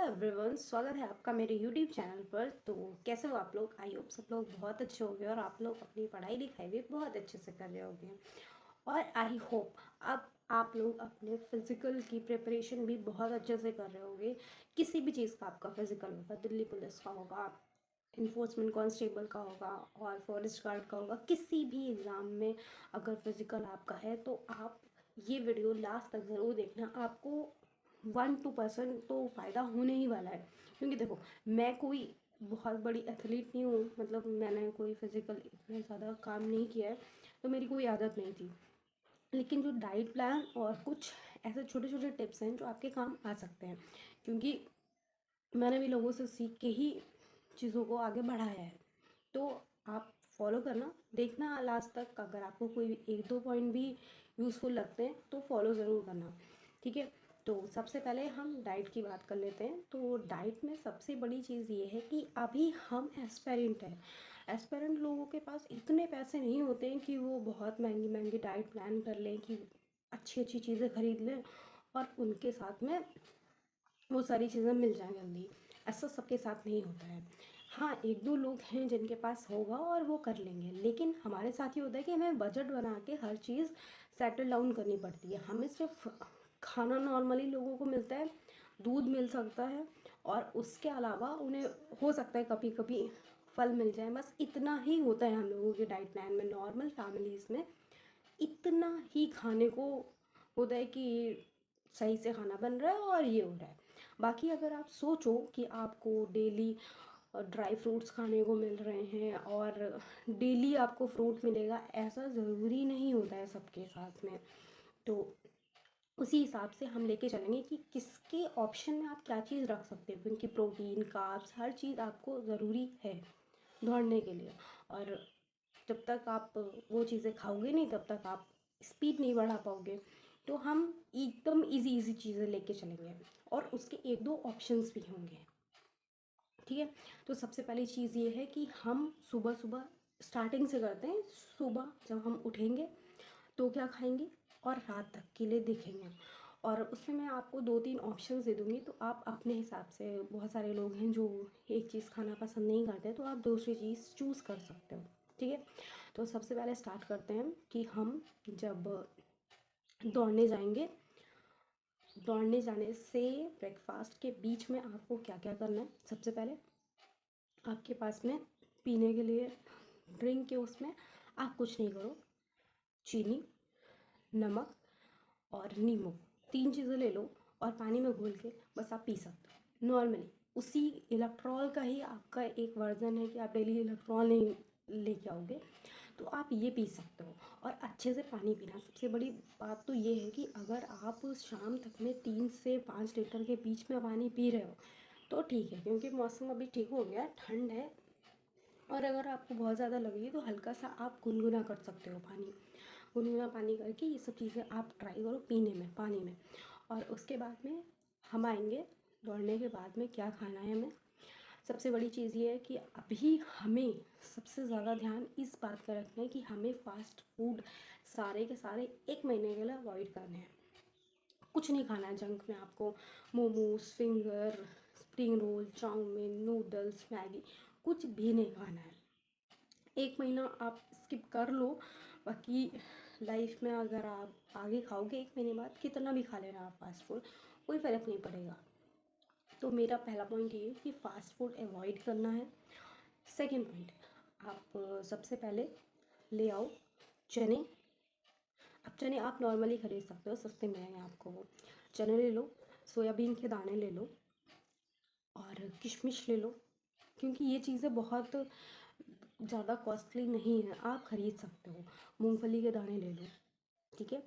Everyone, स्वागत है आपका मेरे यूट्यूब चैनल पर। तो कैसे हो आप लोग? आई होप सब लोग बहुत अच्छे होंगे और आप लोग अपनी पढ़ाई लिखाई भी बहुत अच्छे से कर रहे होंगे। और आई होप अब आप लोग अपने फिजिकल की प्रिपरेशन भी बहुत अच्छे से कर रहे होंगे। किसी भी चीज़ का आपका फिजिकल होगा, दिल्ली पुलिस का होगा, इन्फोर्समेंट कांस्टेबल का होगा और फॉरेस्ट गार्ड का होगा। किसी भी एग्ज़ाम में अगर फिजिकल आपका है तो आप ये वीडियो लास्ट तक ज़रूर देखना। आपको 1-2% तो फ़ायदा होने ही वाला है। क्योंकि देखो, मैं कोई बहुत बड़ी एथलीट नहीं हूँ, मतलब मैंने कोई फिजिकल इतना ज़्यादा काम नहीं किया है, तो मेरी कोई आदत नहीं थी। लेकिन जो डाइट प्लान और कुछ ऐसे छोटे छोटे टिप्स हैं जो आपके काम आ सकते हैं, क्योंकि मैंने भी लोगों से सीख के ही चीज़ों को आगे बढ़ाया है। तो आप फॉलो करना, देखना लास्ट तक। अगर आपको कोई 1-2 पॉइंट भी यूज़फुल लगते हैं तो फॉलो ज़रूर करना, ठीक है। तो सबसे पहले हम डाइट की बात कर लेते हैं। तो डाइट में सबसे बड़ी चीज़ ये है कि अभी हम एस्पेरेंट हैं। एस्पेरेंट लोगों के पास इतने पैसे नहीं होते हैं कि वो बहुत महंगी महंगी डाइट प्लान कर लें, कि अच्छी अच्छी चीज़ें खरीद लें और उनके साथ में वो सारी चीज़ें मिल जाएँ जल्दी। ऐसा सबके साथ नहीं होता है। हाँ, 1-2 लोग हैं जिनके पास होगा और वो कर लेंगे, लेकिन हमारे साथ ये होता है कि हमें बजट बना के हर चीज़ सेटल डाउन करनी पड़ती है। हमें सिर्फ खाना नॉर्मली लोगों को मिलता है, दूध मिल सकता है और उसके अलावा उन्हें हो सकता है कभी कभी फल मिल जाए, बस इतना ही होता है हम लोगों के डाइट प्लान में। नॉर्मल फैमिलीज़ में इतना ही खाने को होता है कि सही से खाना बन रहा है और ये हो रहा है। बाकी अगर आप सोचो कि आपको डेली ड्राई फ्रूट्स खाने को मिल रहे हैं और डेली आपको फ्रूट मिलेगा, ऐसा ज़रूरी नहीं होता है सबके साथ में। तो उसी हिसाब से हम लेके चलेंगे कि किसके ऑप्शन में आप क्या चीज़ रख सकते हो, क्योंकि प्रोटीन कार्ब्स हर चीज़ आपको ज़रूरी है दौड़ने के लिए। और जब तक आप वो चीज़ें खाओगे नहीं तब तक आप स्पीड नहीं बढ़ा पाओगे। तो हम एकदम इजी इजी चीज़ें लेके चलेंगे और उसके 1-2 ऑप्शंस भी होंगे, ठीक है। तो सबसे पहली चीज़ ये है कि हम सुबह सुबह स्टार्टिंग से करते हैं। सुबह जब हम उठेंगे तो क्या खाएंगे और रात तक के लिए देखेंगे। और उसमें मैं आपको 2-3 ऑप्शंस दे दूँगी, तो आप अपने हिसाब से, बहुत सारे लोग हैं जो एक चीज़ खाना पसंद नहीं करते, तो आप दूसरी चीज़ चूज़ कर सकते हो, ठीक है। तो सबसे पहले स्टार्ट करते हैं कि हम जब दौड़ने जाएंगे, दौड़ने जाने से ब्रेकफास्ट के बीच में आपको क्या क्या करना है। सबसे पहले आपके पास में पीने के लिए ड्रिंक के उसमें आप कुछ नहीं करो, चीनी, नमक और नींबू, 3 चीज़ें ले लो और पानी में घोल के बस आप पी सकते हो नॉर्मली। उसी इलेक्ट्रॉल का ही आपका एक वर्जन है कि आप डेली इलेक्ट्रॉल नहीं लेके आओगे, तो आप ये पी सकते हो। और अच्छे से पानी पीना। सबसे बड़ी बात तो ये है कि अगर आप शाम तक में 3 से 5 लीटर के बीच में पानी पी रहे हो तो ठीक है, क्योंकि मौसम अभी ठीक हो गया है, ठंड है। और अगर आपको बहुत ज़्यादा लगे तो हल्का सा आप गुनगुना कर सकते हो पानी। गुनगुना पानी करके ये सब चीज़ें आप ट्राई करो पीने में, पानी में। और उसके बाद में हम आएंगे दौड़ने के बाद में क्या खाना है हमें। सबसे बड़ी चीज़ ये है कि अभी हमें सबसे ज़्यादा ध्यान इस बात का रखना है कि हमें फास्ट फूड सारे के सारे 1 महीने के लिए अवॉइड करने हैं। कुछ नहीं खाना है जंक में आपको। Momos, finger, spring roll, chowmein, noodles, Maggi, कुछ भी नहीं खाना है। 1 महीना आप स्किप कर लो। बाकी लाइफ में अगर आप आगे खाओगे 1 महीने बाद कितना भी खा लेना आप फास्ट फूड, कोई फ़र्क नहीं पड़ेगा। तो मेरा पहला पॉइंट ये है कि फ़ास्ट फूड अवॉइड करना है। सेकंड पॉइंट, आप सबसे पहले ले आओ चने। अब चने आप नॉर्मली खरीद सकते हो, सस्ते मिलेंगे आपको वो। चने ले लो, सोयाबीन के दाने ले लो और किशमिश ले लो, क्योंकि ये चीज़ें बहुत ज़्यादा कॉस्टली नहीं है, आप ख़रीद सकते हो। मूंगफली के दाने ले लो, ठीक है।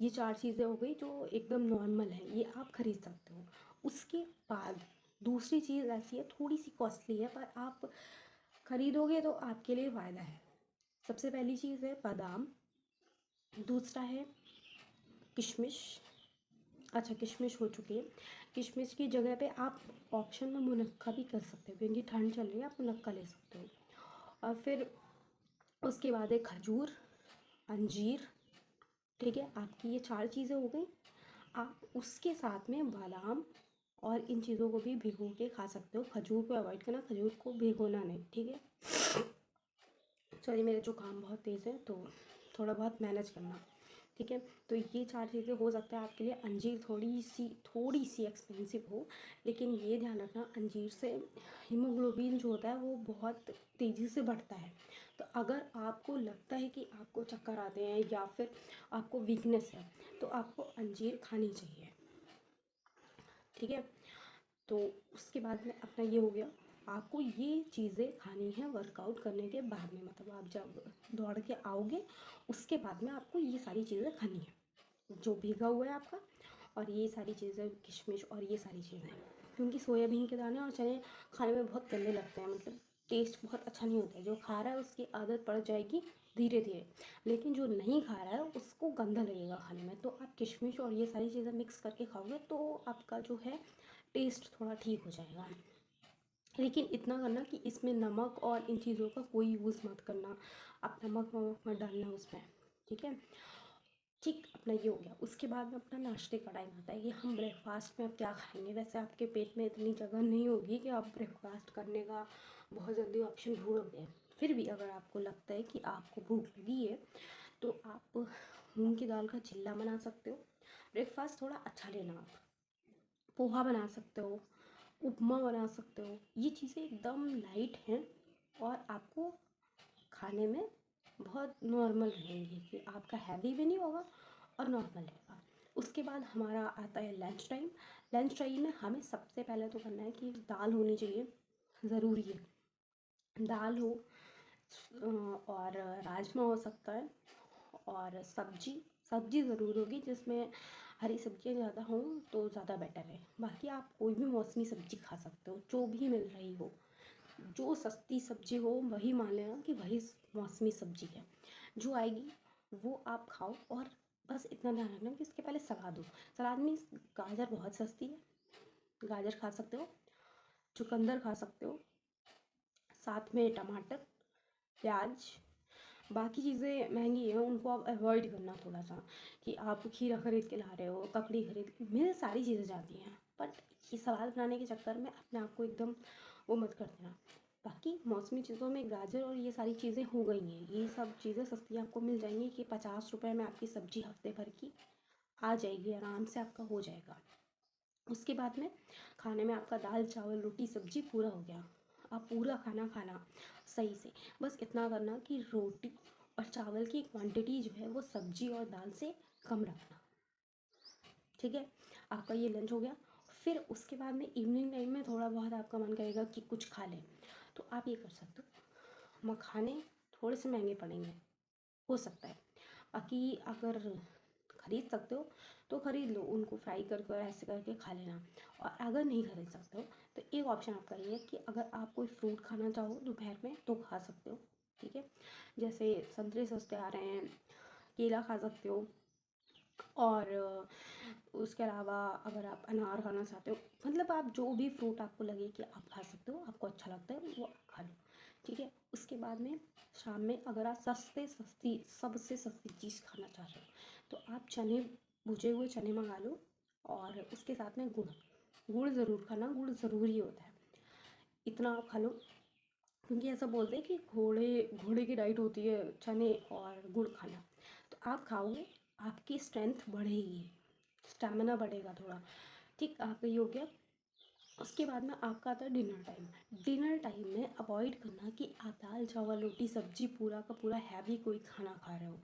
ये 4 चीज़ें हो गई जो एकदम नॉर्मल है, ये आप ख़रीद सकते हो। उसके बाद दूसरी चीज़ ऐसी है, थोड़ी सी कॉस्टली है, पर आप ख़रीदोगे तो आपके लिए फ़ायदा है। सबसे पहली चीज़ है बादाम, दूसरा है किशमिश। अच्छा, किशमिश हो चुकी है। किशमिश की जगह पे आप ऑप्शन में मुनक्का भी कर सकते हो, क्योंकि ठंड चल रही है, आप मुनक्का ले सकते हो। और फिर उसके बाद है खजूर, अंजीर, ठीक है। आपकी ये 4 चीज़ें हो गई। आप उसके साथ में बादाम, और इन चीज़ों को भी भिगो के खा सकते हो। खजूर को अवॉइड करना, खजूर को भिगोना नहीं, ठीक है। सॉरी, मेरा जुकाम बहुत तेज़ है तो थोड़ा बहुत मैनेज करना, ठीक है। तो ये 4 चीज़ें हो सकता है आपके लिए। अंजीर थोड़ी सी एक्सपेंसिव हो, लेकिन ये ध्यान रखना अंजीर से हीमोग्लोबिन जो होता है वो बहुत तेज़ी से बढ़ता है। तो अगर आपको लगता है कि आपको चक्कर आते हैं या फिर आपको वीकनेस है तो आपको अंजीर खानी चाहिए, ठीक है। तो उसके बाद में अपना ये हो गया, आपको ये चीज़ें खानी है वर्कआउट करने के बाद में, मतलब आप जब दौड़ के आओगे उसके बाद में आपको ये सारी चीज़ें खानी है जो भीगा हुआ है आपका, और ये सारी चीज़ें किशमिश और ये सारी चीज़ें, क्योंकि सोयाबीन के दाने और चने खाने में बहुत गंदे लगते हैं, मतलब टेस्ट बहुत अच्छा नहीं होता है। जो खा रहा है उसकी आदत पड़ जाएगी धीरे धीरे, लेकिन जो नहीं खा रहा है उसको गंदा लगेगा खाने में। तो आप किशमिश और ये सारी चीज़ें मिक्स करके खाओगे तो आपका जो है टेस्ट थोड़ा ठीक हो जाएगा। लेकिन इतना करना कि इसमें नमक और इन चीज़ों का कोई यूज़ मत करना, आप नमक वमक मत डालना उसमें, ठीक है। ठीक, अपना ये हो गया। उसके बाद में अपना नाश्ते का टाइम आता है कि हम ब्रेकफास्ट में अब क्या खाएंगे। वैसे आपके पेट में इतनी जगह नहीं होगी कि आप ब्रेकफास्ट करने का बहुत जल्दी ऑप्शन ढूंढोगे। फिर भी अगर आपको लगता है कि आपको भूख लगी है तो आप मूंग की दाल का चिल्ला बना सकते हो। ब्रेकफास्ट थोड़ा अच्छा लेना, आप पोहा बना सकते हो, उपमा बना सकते हो। ये चीज़ें एकदम लाइट हैं और आपको खाने में बहुत नॉर्मल रहेंगी कि आपका हैवी भी नहीं होगा और नॉर्मल रहेगा। उसके बाद हमारा आता है लंच टाइम। लंच टाइम में हमें सबसे पहले तो करना है कि दाल होनी चाहिए, ज़रूरी है। दाल हो और राजमा हो सकता है, और सब्जी सब्जी ज़रूर होगी जिसमें हरी सब्जियाँ ज़्यादा हों तो ज़्यादा बेटर है। बाकी आप कोई भी मौसमी सब्जी खा सकते हो जो भी मिल रही हो, जो सस्ती सब्जी हो वही मान लेना कि वही मौसमी सब्जी है। जो आएगी वो आप खाओ, और बस इतना ध्यान रखना कि उसके पहले सलाद हो। सलाद में गाजर बहुत सस्ती है, गाजर खा सकते हो, चुकंदर खा सकते हो, साथ में टमाटर, प्याज। बाकी चीज़ें महंगी हैं उनको आप अवॉइड करना थोड़ा सा, कि आप खीरा खरीद के ला रहे हो, ककड़ी खरीद के, मिल सारी चीज़ें जाती हैं, बट ये सलाद बनाने के चक्कर में अपने आप को एकदम वो मत कर देना। बाकी मौसमी चीज़ों में गाजर और ये सारी चीज़ें हो गई हैं, ये सब चीज़ें सस्ती आपको मिल जाएंगी कि 50 रुपये में आपकी सब्जी हफ्ते भर की आ जाएगी, आराम से आपका हो जाएगा। उसके बाद में खाने में आपका दाल चावल रोटी सब्जी पूरा हो गया। आप पूरा खाना खाना सही से, बस इतना करना कि रोटी और चावल की क्वांटिटी जो है वो सब्जी और दाल से कम रखना, ठीक है। आपका ये लंच हो गया। फिर उसके बाद में इवनिंग टाइम में थोड़ा बहुत आपका मन करेगा कि कुछ खा लें, तो आप ये कर सकते हो। मखाने थोड़े से महंगे पड़ेंगे, हो सकता है, बाकी अगर खरीद सकते हो तो खरीद लो, उनको फ्राई करके और ऐसे करके खा लेना। और अगर नहीं खरीद सकते हो तो एक ऑप्शन आपका ये है कि अगर आप कोई फ्रूट खाना चाहो दोपहर में तो खा सकते हो, ठीक है। जैसे संतरे सस्ते आ रहे हैं, केला खा सकते हो, और उसके अलावा अगर आप अनार खाना चाहते हो, मतलब आप जो भी फ्रूट आपको लगे कि आप खा सकते हो, आपको अच्छा लगता है वो आप खा लो, ठीक है। उसके बाद में शाम में अगर आप सस्ती सबसे सस्ती चीज़ खाना चाह रहे हो तो आप चने, भुजे हुए चने मंगा लो, और उसके साथ में गुड़, गुड़ ज़रूर खाना, गुड़ ज़रूरी होता है, इतना आप खा लो। क्योंकि ऐसा बोलते हैं कि घोड़े घोड़े की डाइट होती है चने और गुड़ खाना, तो आप खाओगे आपकी स्ट्रेंथ बढ़ेगी, स्टेमिना बढ़ेगा थोड़ा, ठीक। आपका ये हो गया। उसके बाद में आपका आता है डिनर टाइम। डिनर टाइम में अवॉइड करना कि आप दाल चावल रोटी सब्जी पूरा का पूरा हैवी कोई खाना खा रहे हो,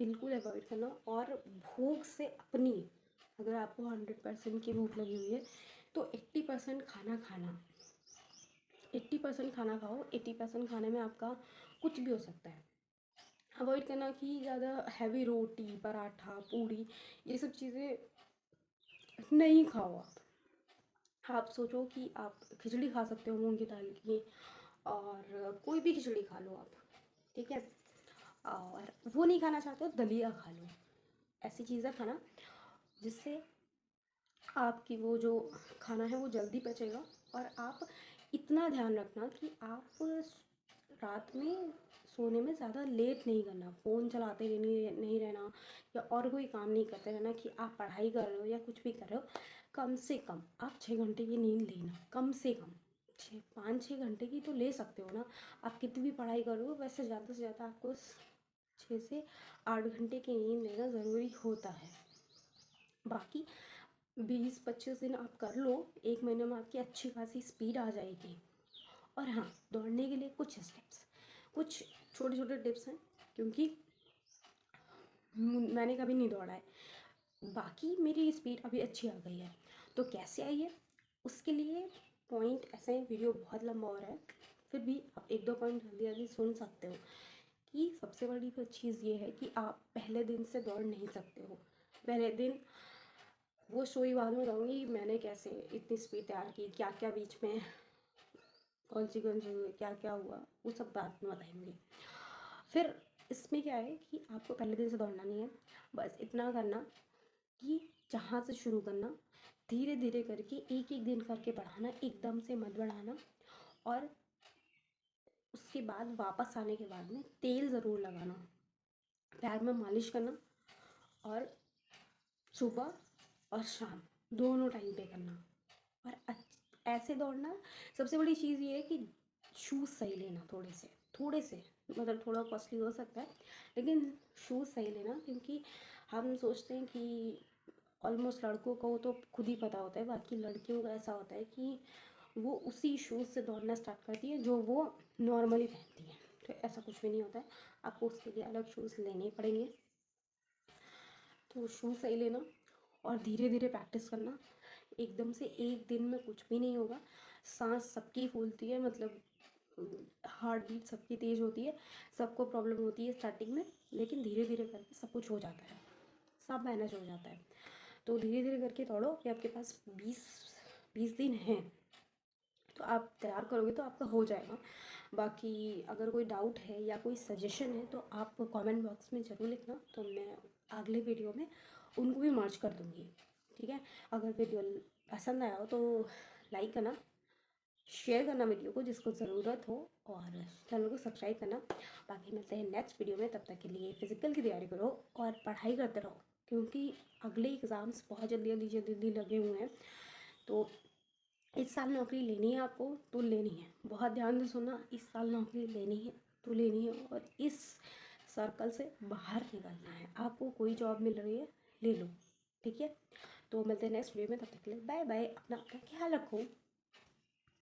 बिल्कुल अवॉइड करना। और भूख से अपनी, अगर आपको 100% की भूख लगी हुई है तो 80% खाना खाना, 80% खाना खाओ। 80% खाने में आपका कुछ भी हो सकता है। अवॉइड करना कि ज़्यादा हैवी रोटी पराठा पूड़ी ये सब चीज़ें नहीं खाओ आप सोचो कि आप खिचड़ी खा सकते हो मूंग की दाल की, और कोई भी खिचड़ी खा लो आप, ठीक है। और वो नहीं खाना चाहते हो दलिया खा लो, ऐसी चीज़ें खाना जिससे आपकी वो जो खाना है वो जल्दी पचेगा। और आप इतना ध्यान रखना कि आप रात में सोने में ज़्यादा लेट नहीं करना, फ़ोन चलाते नहीं रहना, या और कोई काम नहीं करते रहना कि आप पढ़ाई कर रहे हो या कुछ भी कर रहे हो। कम से कम आप 6 घंटे की नींद लेना, कम से कम 5-6 घंटे की तो ले सकते हो ना। आप कितनी भी पढ़ाई करो, वैसे ज़्यादा से ज़्यादा आपको 6 से 8 घंटे की नींद लेना ज़रूरी होता है। बाकी 20-25 दिन आप कर लो, 1 महीने में आपकी अच्छी खासी स्पीड आ जाएगी। और हाँ, दौड़ने के लिए कुछ स्टेप्स, कुछ छोटे छोटे टिप्स हैं, क्योंकि मैंने कभी नहीं दौड़ा है, बाकी मेरी स्पीड अभी अच्छी आ गई है। तो कैसे आई है उसके लिए पॉइंट ऐसे हैं, वीडियो बहुत लंबा हो रहा है, फिर भी आप 1-2 पॉइंट जल्दी जल्दी सुन सकते हो। कि सबसे बड़ी चीज़ ये है कि आप पहले दिन से दौड़ नहीं सकते हो। पहले दिन वो स्टोरी बाद में बताऊँगी, मैंने कैसे इतनी स्पीड तैयार की, क्या क्या बीच में कॉन्सिक्वेंस हुए, क्या क्या हुआ, वो सब बाद में बताएंगे। फिर इसमें क्या है कि आपको पहले दिन से दौड़ना नहीं है, बस इतना करना कि जहाँ से शुरू करना, धीरे धीरे करके एक एक दिन करके बढ़ाना, एकदम से मत बढ़ाना। और उसके बाद वापस आने के बाद में तेल ज़रूर लगाना, पैर में मालिश करना, और सुबह और शाम दोनों टाइम पे करना। और ऐसे दौड़ना। सबसे बड़ी चीज़ ये है कि शूज़ सही लेना, थोड़े से मतलब थोड़ा कॉस्टली हो सकता है, लेकिन शूज़ सही लेना, क्योंकि हम सोचते हैं कि ऑलमोस्ट लड़कों को तो खुद ही पता होता है, बाकी लड़कियों का ऐसा होता है कि वो उसी शूज़ से दौड़ना स्टार्ट करती है जो वो नॉर्मली पहनती हैं। तो ऐसा कुछ भी नहीं होता है, आपको उसके लिए अलग शूज़ लेने पड़ेंगे। तो शूज़ सही लेना और धीरे धीरे प्रैक्टिस करना। एकदम से एक दिन में कुछ भी नहीं होगा। सांस सबकी फूलती है, मतलब हार्ट बीट सबकी तेज़ होती है, सबको प्रॉब्लम होती है स्टार्टिंग में, लेकिन धीरे धीरे करके सब कुछ हो जाता है, सब मैनेज हो जाता है। तो धीरे धीरे करके दौड़ो। कि आपके पास 20 दिन हैं, तो आप तैयार करोगे तो आपका हो जाएगा। बाकी अगर कोई डाउट है या कोई सजेशन है तो आप कमेंट बॉक्स में ज़रूर लिखना, तो मैं अगले वीडियो में उनको भी मर्ज कर दूँगी। ठीक है, अगर वीडियो पसंद आया हो तो लाइक करना, शेयर करना वीडियो को जिसको ज़रूरत हो, और चैनल को सब्सक्राइब करना। बाकी मिलते हैं नेक्स्ट वीडियो में, तब तक के लिए फ़िज़िकल की तैयारी करो और पढ़ाई करते रहो, क्योंकि अगले एग्ज़ाम्स बहुत जल्दी लगे हुए हैं। तो इस साल नौकरी लेनी है आपको तो लेनी है, बहुत ध्यान से सुनना, इस साल नौकरी लेनी है तो लेनी है, और इस सर्कल से बाहर निकलना है। आपको कोई जॉब मिल रही है, ले लो। ठीक है, तो मिलते हैं नेक्स्ट वीडियो में, तब तक के लिए बाय बाय। अपना ख्याल रखो।